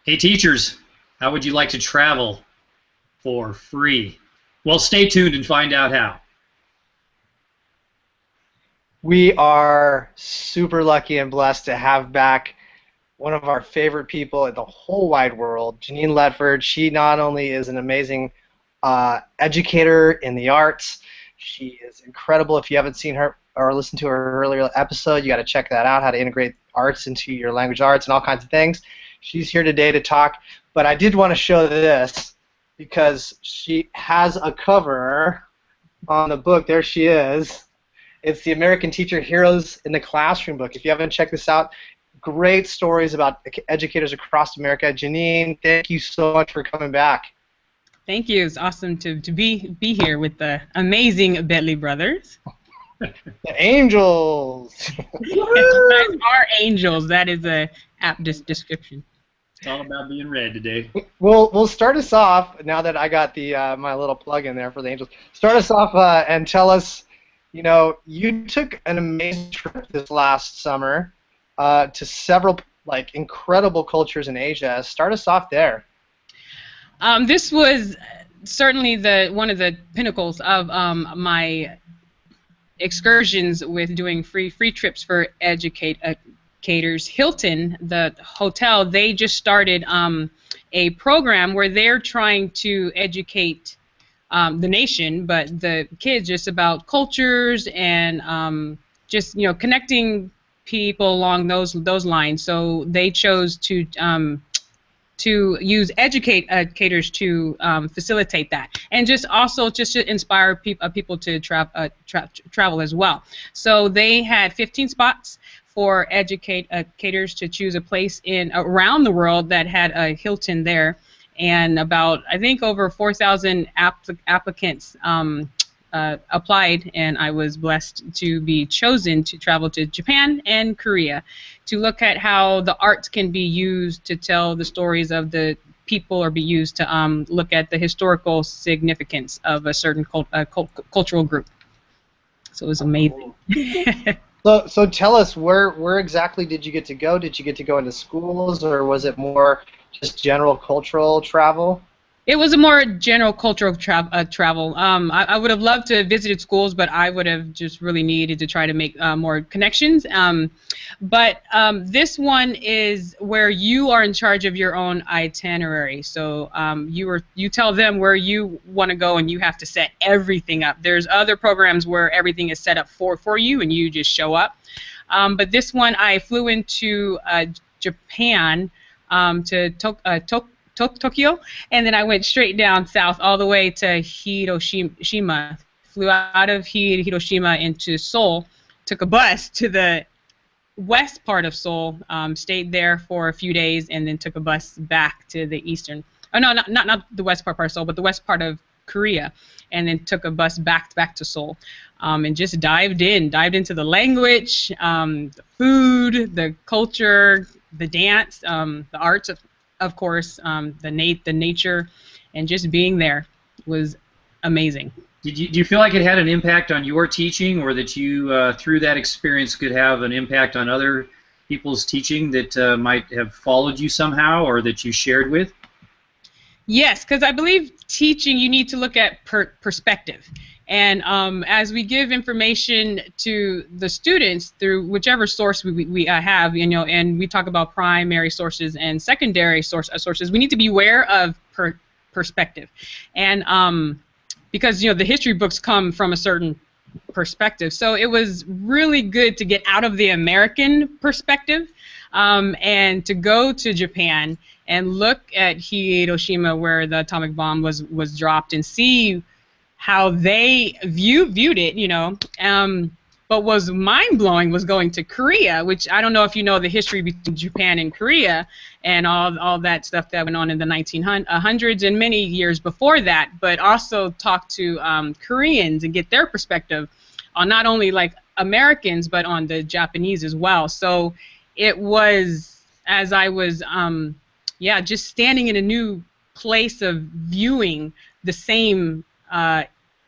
Hey teachers, how would you like to travel for free? Well, stay tuned and find out how. We are super lucky and blessed to have back one of our favorite people in the whole wide world, Genein Letford. She not only is an amazing educator in the arts, she is incredible. If you haven't seen her or listened to her earlier episode, you got to check that out, how to integrate arts into your language arts and all kinds of things. She's here today to talk, but I did want to show this because she has a cover on the book. There she is. It's the American Teacher Heroes in the Classroom book. If you haven't checked this out, great stories about educators across America. Genein, thank you so much for coming back. Thank you. It's awesome to be here with the amazing Bedley brothers. The angels. You guys are angels. That is a apt description. It's all about being red today. We'll start us off, now that I got the my little plug in there for the angels. Start us off and tell us, you know, you took an amazing trip this last summer to several incredible cultures in Asia. Start us off there. This was certainly one of the pinnacles of my excursions with doing free trips for educators. Hilton, the hotel, they just started a program where they're trying to educate the nation, but the kids, just about cultures and just, you know, connecting people along those lines. So they chose to use educators to facilitate that, and just also just to inspire people to travel as well. So they had 15 spots for educators to choose a place around the world that had a Hilton there, and about, I think, over 4,000 applicants applied, and I was blessed to be chosen to travel to Japan and Korea to look at how the arts can be used to tell the stories of the people, or be used to look at the historical significance of a certain cultural group. So it was amazing. So tell us, where exactly did you get to go? Did you get to go into schools, or was it more just general cultural travel? It was a more general cultural travel. I would have loved to have visited schools, but I would have just really needed to try to make more connections. But this one is where you are in charge of your own itinerary. So you tell them where you want to go, and you have to set everything up. There's other programs where everything is set up for you, and you just show up. But this one, I flew into Japan to Tokyo, and then I went straight down south all the way to Hiroshima. Flew out of Hiroshima into Seoul, took a bus to the west part of Seoul, stayed there for a few days, and then took a bus back to the eastern. Oh no, not the west part of Seoul, but the west part of Korea, and then took a bus back to Seoul, and just dived into the language, the food, the culture, the dance, the arts of course, the nature, and just being there was amazing. Do you feel like it had an impact on your teaching, or that you, through that experience, could have an impact on other people's teaching that might have followed you somehow, or that you shared with? Yes, because I believe teaching, you need to look at perspective. And as we give information to the students through whichever source we have, you know, and we talk about primary sources and secondary sources, we need to be aware of perspective. And because, you know, the history books come from a certain perspective. So it was really good to get out of the American perspective and to go to Japan and look at Hiroshima, where the atomic bomb was dropped, and see how they viewed it, you know. But was mind-blowing was going to Korea, which I don't know if you know the history between Japan and Korea and all that stuff that went on in the 1900s and many years before that, but also talk to Koreans and get their perspective on not only like Americans, but on the Japanese as well. So it was, as I was just standing in a new place of viewing the same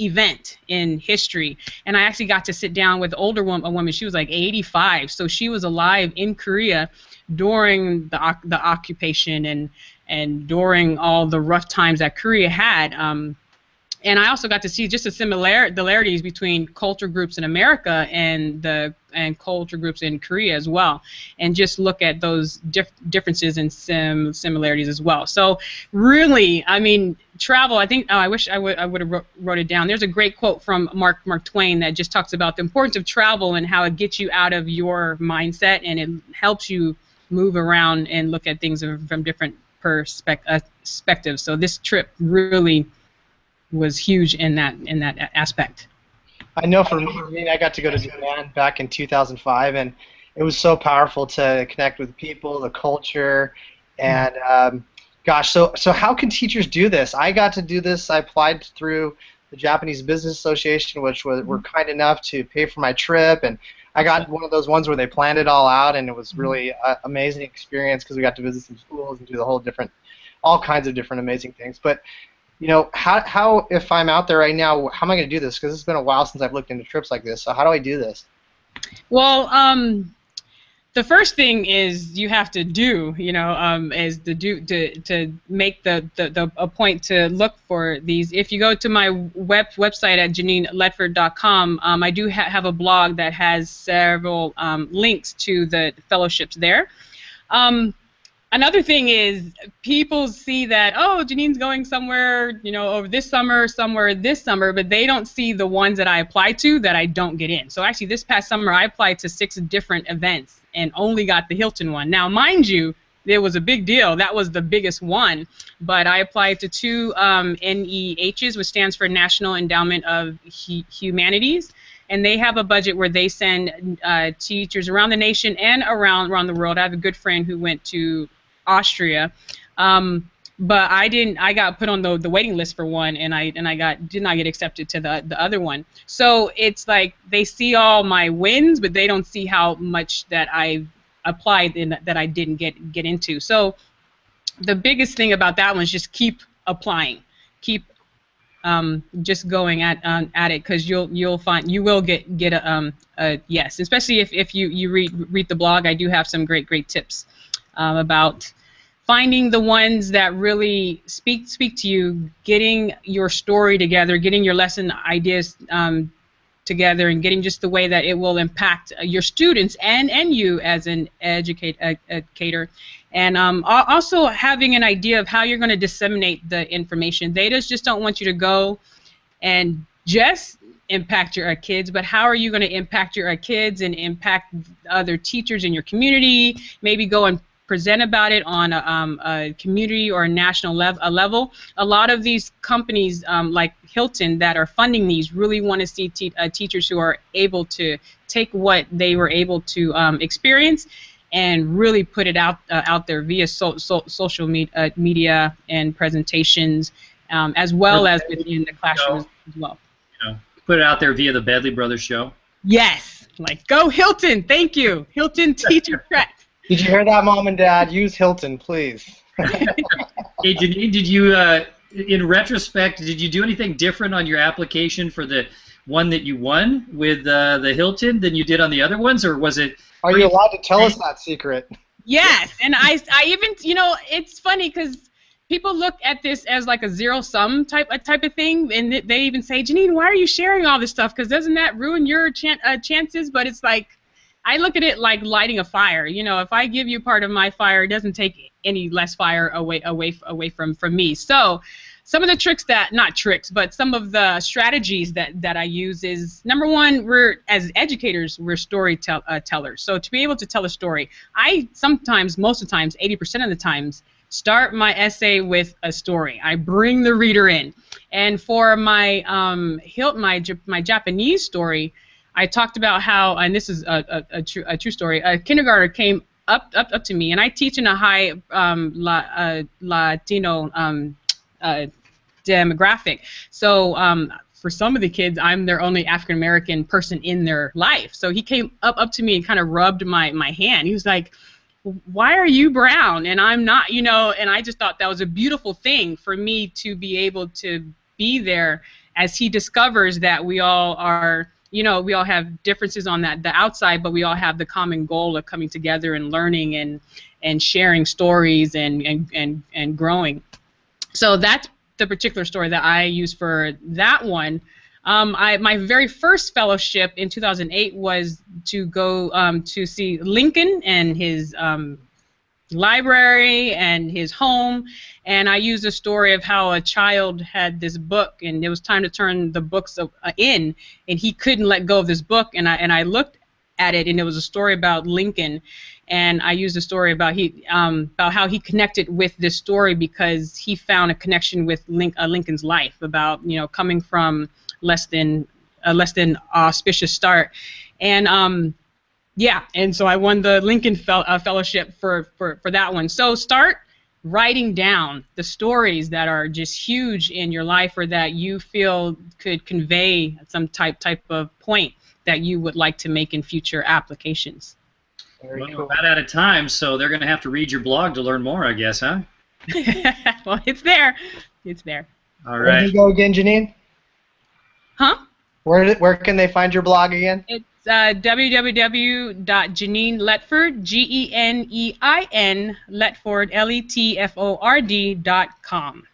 event in history. And I actually got to sit down with a woman. She was like 85, so she was alive in Korea during the occupation and during all the rough times that Korea had. And I also got to see just the similarities between culture groups in America and culture groups in Korea as well, and just look at those differences and similarities as well. So really, I mean, travel. I think I wish I would have wrote it down. There's a great quote from Mark Twain that just talks about the importance of travel and how it gets you out of your mindset and it helps you move around and look at things from different perspectives. So this trip really was huge in that aspect. I know for me, I got to go to Japan back in 2005, and it was so powerful to connect with people, the culture, and gosh, so how can teachers do this? I got to do this. I applied through the Japanese Business Association, which were kind enough to pay for my trip, and I got one of those ones where they planned it all out, and it was really an amazing experience because we got to visit some schools and do all kinds of different amazing things. But you know, how if I'm out there right now, how am I going to do this? Because it's been a while since I've looked into trips like this. So how do I do this? Well, the first thing is you have to do, is to make a point to look for these. If you go to my website at JeneinLetford.com, I do have a blog that has several links to the fellowships there. Another thing is people see that, oh, Jenein's going somewhere, over this summer, somewhere this summer, but they don't see the ones that I apply to that I don't get in. So actually this past summer I applied to 6 different events and only got the Hilton one. Now, mind you, it was a big deal. That was the biggest one. But I applied to 2 NEHs, which stands for National Endowment of Humanities. And they have a budget where they send teachers around the nation and around the world. I have a good friend who went to Austria, but I didn't. I got put on the waiting list for one, and I did not get accepted to the other one. So it's like they see all my wins, but they don't see how much that I applied and that I didn't get into. So the biggest thing about that one is just keep applying, keep just going at it, because you will get a yes, especially if you read the blog. I do have some great tips about finding the ones that really speak to you, getting your story together, getting your lesson ideas together, and getting just the way that it will impact your students and you as an educator. And also having an idea of how you're going to disseminate the information. They just don't want you to go and just impact your kids, but how are you going to impact your kids and impact other teachers in your community? Maybe go and present about it on a community or a national level. A lot of these companies like Hilton that are funding these really want to see teachers who are able to take what they were able to experience and really put it out there via social media and presentations, as well as within the classrooms as well. Put it out there via the Bedley Brothers show. Yes, like go Hilton. Thank you, Hilton Teacher Prep. Did you hear that, Mom and Dad? Use Hilton, please. Hey, Jenein, did you, in retrospect, did you do anything different on your application for the one that you won with the Hilton than you did on the other ones, or was it? Are you allowed to tell us that secret? Yes, and I even, it's funny because people look at this as like a zero-sum type of thing, and they even say, Jenein, why are you sharing all this stuff? Because doesn't that ruin your chances? But it's like, I look at it like lighting a fire. If I give you part of my fire, it doesn't take any less fire away from me. So some of the tricks but some of the strategies that I use is, number one, as educators, we're storytellers. So to be able to tell a story, I sometimes, most of the times, 80% of the times, start my essay with a story. I bring the reader in. And for my my Japanese story, I talked about how, and this is a true story, a kindergartner came up to me, and I teach in a high Latino demographic. So for some of the kids, I'm their only African American person in their life. So he came up to me and kind of rubbed my hand. He was like, why are you brown and I'm not, and I just thought that was a beautiful thing for me to be able to be there as he discovers that we all are, you know, we all have differences on the outside, but we all have the common goal of coming together and learning and sharing stories and growing. So that's the particular story that I used for that one. My very first fellowship in 2008 was to go to see Lincoln and his library and his home, and I used a story of how a child had this book, and it was time to turn the books in, and he couldn't let go of this book, and I looked at it, and it was a story about Lincoln, and I used a story about how he connected with this story because he found a connection with Lincoln's life, about, you know, coming from less than auspicious start, and yeah, and so I won the Lincoln Fellowship for that one. So start writing down the stories that are just huge in your life, or that you feel could convey some type of point that you would like to make in future applications. Very Well, cool. we're about out of time, so they're going to have to read your blog to learn more, I guess, huh? Well, it's there. It's there. All Where do right. you go again, Genein? Huh? Where can they find your blog again? It's www.Genein Letford, Genein Letford, Letford.com.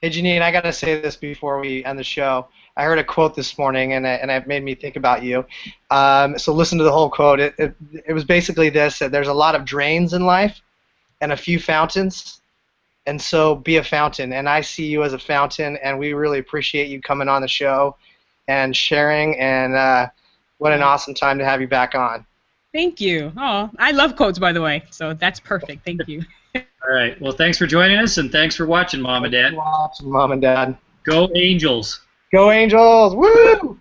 Hey, Genein, I got to say this before we end the show. I heard a quote this morning, and it made me think about you. So listen to the whole quote. It was basically this: that there's a lot of drains in life and a few fountains, and so be a fountain. And I see you as a fountain, and we really appreciate you coming on the show and sharing, and what an awesome time to have you back on. Thank you. Oh, I love quotes, by the way, so that's perfect. Thank you. All right. Well, thanks for joining us, and thanks for watching, Mom and Dad. Mom and Dad. Go Angels. Go Angels! Woo!